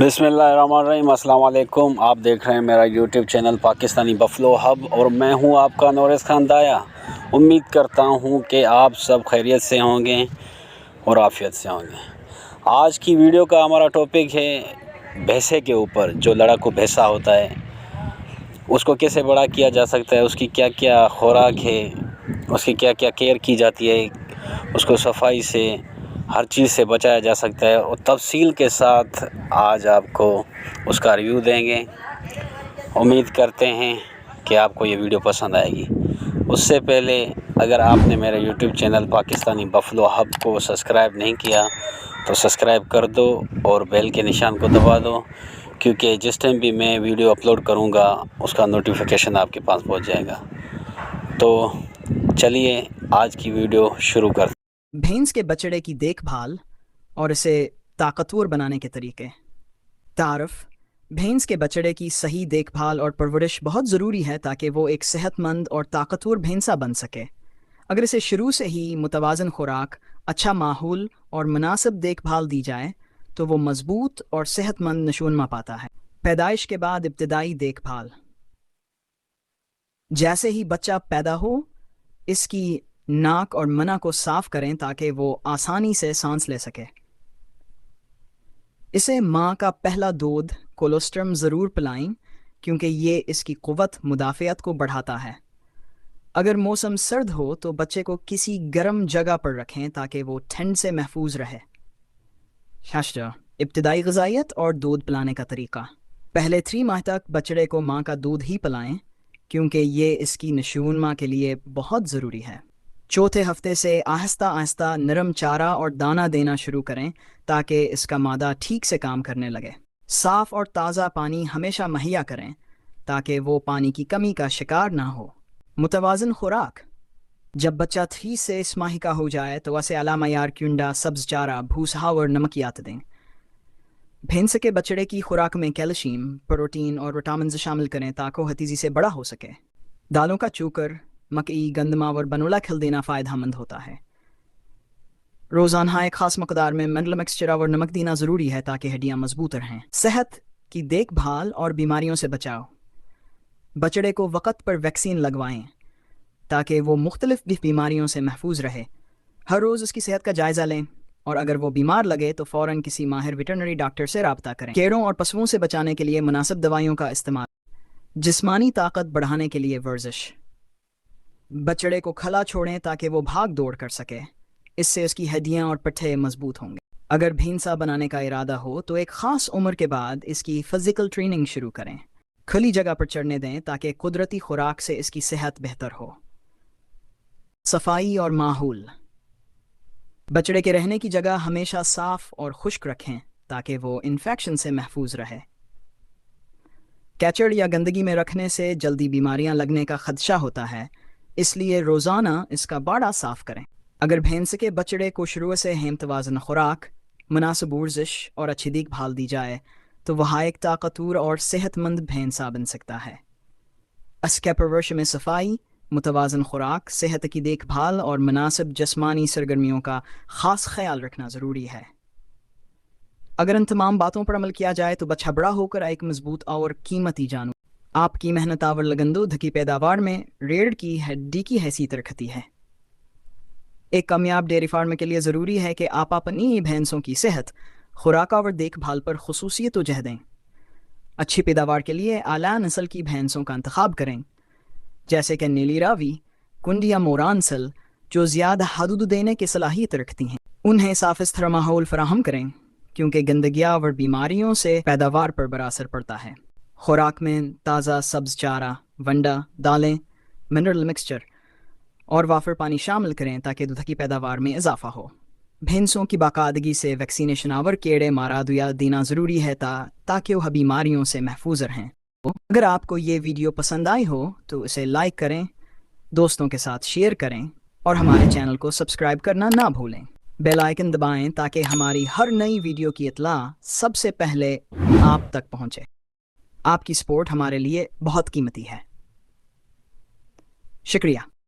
बिस्मिल्लाहिर्रहमानिर्रहीम। अस्सलाम वालेकुम। आप देख रहे हैं मेरा YouTube channel Pakistani buffalo hub और मैं हूं आपका नौरेस खान दाया। उम्मीद करता हूं कि आप सब खैरियत से होंगे और आफियत से होंगे। आज की वीडियो का हमारा टॉपिक है भैंसे के ऊपर। जो लड़ाकू भैंसा होता है उसको कैसे बड़ा किया जा सकता है, उसकी क्या क्या खुराक है, उसकी क्या क्या केयर की जाती है, उसको सफाई से हर चीज़ से बचाया जा सकता है और तफसील के साथ आज आपको उसका रिव्यू देंगे। उम्मीद करते हैं कि आपको ये वीडियो पसंद आएगी। उससे पहले अगर आपने मेरे YouTube channel Pakistani buffalo hub को सब्सक्राइब नहीं किया तो सब्सक्राइब कर दो और बेल के निशान को दबा दो, क्योंकि जिस टाइम भी मैं वीडियो अपलोड करूँगा उसका नोटिफिकेशन आपके पास पहुँच जाएगा। तो चलिए आज की वीडियो शुरू करते हैं। भैंस के बछड़े की देखभाल और इसे ताकतवर बनाने के तरीके। तारफ़। भैंस के बछड़े की सही देखभाल और परवरिश बहुत ज़रूरी है ताकि वो एक सेहतमंद और ताकतवर भैंसा बन सके। अगर इसे शुरू से ही मुतवाज़न खुराक, अच्छा माहौल और मुनासिब देखभाल दी जाए तो वो मज़बूत और सेहतमंद नशोनमा पाता है। पैदाइश के बाद इब्तदाई देखभाल। जैसे ही बच्चा पैदा हो इसकी नाक और मना को साफ करें ताकि वो आसानी से सांस ले सके। इसे माँ का पहला दूध कोलोस्ट्रम ज़रूर पिलाएं, क्योंकि ये इसकी क़ुव्वत मुदाफ़ियत को बढ़ाता है। अगर मौसम सर्द हो तो बच्चे को किसी गर्म जगह पर रखें ताकि वो ठंड से महफूज रहे। इब्तदाई ग़िज़ाइयत और दूध पिलाने का तरीका। पहले 3 माह तक बछड़े को माँ का दूध ही पिलाएं, क्योंकि ये इसकी नशोनमा के लिए बहुत ज़रूरी है। चौथे हफ्ते से आहिस्ता आहिस्ता नरम चारा और दाना देना शुरू करें ताकि इसका मादा ठीक से काम करने लगे। साफ़ और ताज़ा पानी हमेशा मुहैया करें ताकि वो पानी की कमी का शिकार ना हो। मुतवाज़न खुराक। जब बच्चा 3 से 6 माह का हो जाए तो उसे आला मयार क्युंडा, सब्ज़ चारा, भूसा और नमकियात दें। भैंस के बछड़े की खुराक में कैल्शियम, प्रोटीन और विटामिन शामिल करें ताकि वो तेज़ी से बड़ा हो सके। दालों का चूकर, मकई, गंदमा और बनोला खिल देना फ़ायदेमंद होता है। रोज़ाना एक ख़ास मकदार में मिनरल मिक्सचर और नमक देना ज़रूरी है ताकि हड्डियाँ मजबूत रहें। सेहत की देखभाल और बीमारियों से बचाव। बछड़े को वक़्त पर वैक्सीन लगवाएं ताकि वो मुख्तलिफ बीमारियों से महफूज रहे। हर रोज़ उसकी सेहत का जायज़ा लें और अगर वो बीमार लगे तो फ़ौरन किसी माहिर वेटरनरी डॉक्टर से रब्ता करें। कीड़ों और पशुओं से बचाने के लिए मुनासिब दवाइयों का इस्तेमाल। जिस्मानी ताकत बढ़ाने के लिए वर्जिश। बछड़े को खला छोड़ें ताकि वो भाग दौड़ कर सके। इससे उसकी हड्डियाँ और पट्टे मजबूत होंगे। अगर भैंसा बनाने का इरादा हो तो एक ख़ास उम्र के बाद इसकी फ़िज़िकल ट्रेनिंग शुरू करें। खुली जगह पर चढ़ने दें ताकि कुदरती खुराक से इसकी सेहत बेहतर हो। सफाई और माहौल। बछड़े के रहने की जगह हमेशा साफ़ और खुश्क रखें ताकि वो इन्फेक्शन से महफूज रहे। कैचड़ या गंदगी में रखने से जल्दी बीमारियां लगने का खदशा होता है, इसलिए रोज़ाना इसका बाड़ा साफ़ करें। अगर भैंस के बछड़े को शुरू से हमतवाज़न खुराक, मुनासिब वर्जिश और अच्छी देखभाल दी जाए तो वह एक ताकतवर और सेहतमंद भैंसा बन सकता है। इसके परवरिश में सफाई, मुतवाज़न खुराक, सेहत की देखभाल और मुनासिब जिस्मानी सरगर्मियों का ख़ास ख्याल रखना ज़रूरी है। अगर इन तमाम बातों पर अमल किया जाए तो बच्चा बड़ा होकर एक मजबूत और कीमती जानवर आपकी मेहनत आवर लगन की पैदावार में रीढ़ की हड्डी की हैसियत रखती है। एक कामयाब डेयरी फार्म के लिए ज़रूरी है कि आप अपनी भैंसों की सेहत, खुराक और देखभाल पर खुसूसी तवज्जो दें। अच्छी पैदावार के लिए आला नस्ल की भैंसों का इंतखाब करें, जैसे कि नीली रावी, कुंडी या मोरानसल, जो ज़्यादा दूध देने की सलाहियत रखती हैं। उन्हें साफ सुथरा माहौल फराहम करें, क्योंकि गंदगियाँ और बीमारियों से पैदावार पर बड़ा असर पड़ता है। खुराक में ताज़ा सब्ज़ चारा, वंडा, दालें, मिनरल मिक्सचर और वाफर पानी शामिल करें ताकि दूध की पैदावार में इजाफा हो। भैंसों की बाकायदगी से वैक्सीनेशन आवर कीड़े मारादुया देना ज़रूरी है ताकि वह बीमारियों से महफूज रहें। अगर आपको ये वीडियो पसंद आई हो तो इसे लाइक करें, दोस्तों के साथ शेयर करें और हमारे चैनल को सब्सक्राइब करना ना भूलें। बेल आइकन दबाएं ताकि हमारी हर नई वीडियो की इत्तला सबसे पहले आप तक पहुंचे। आपकी सपोर्ट हमारे लिए बहुत कीमती है। शुक्रिया।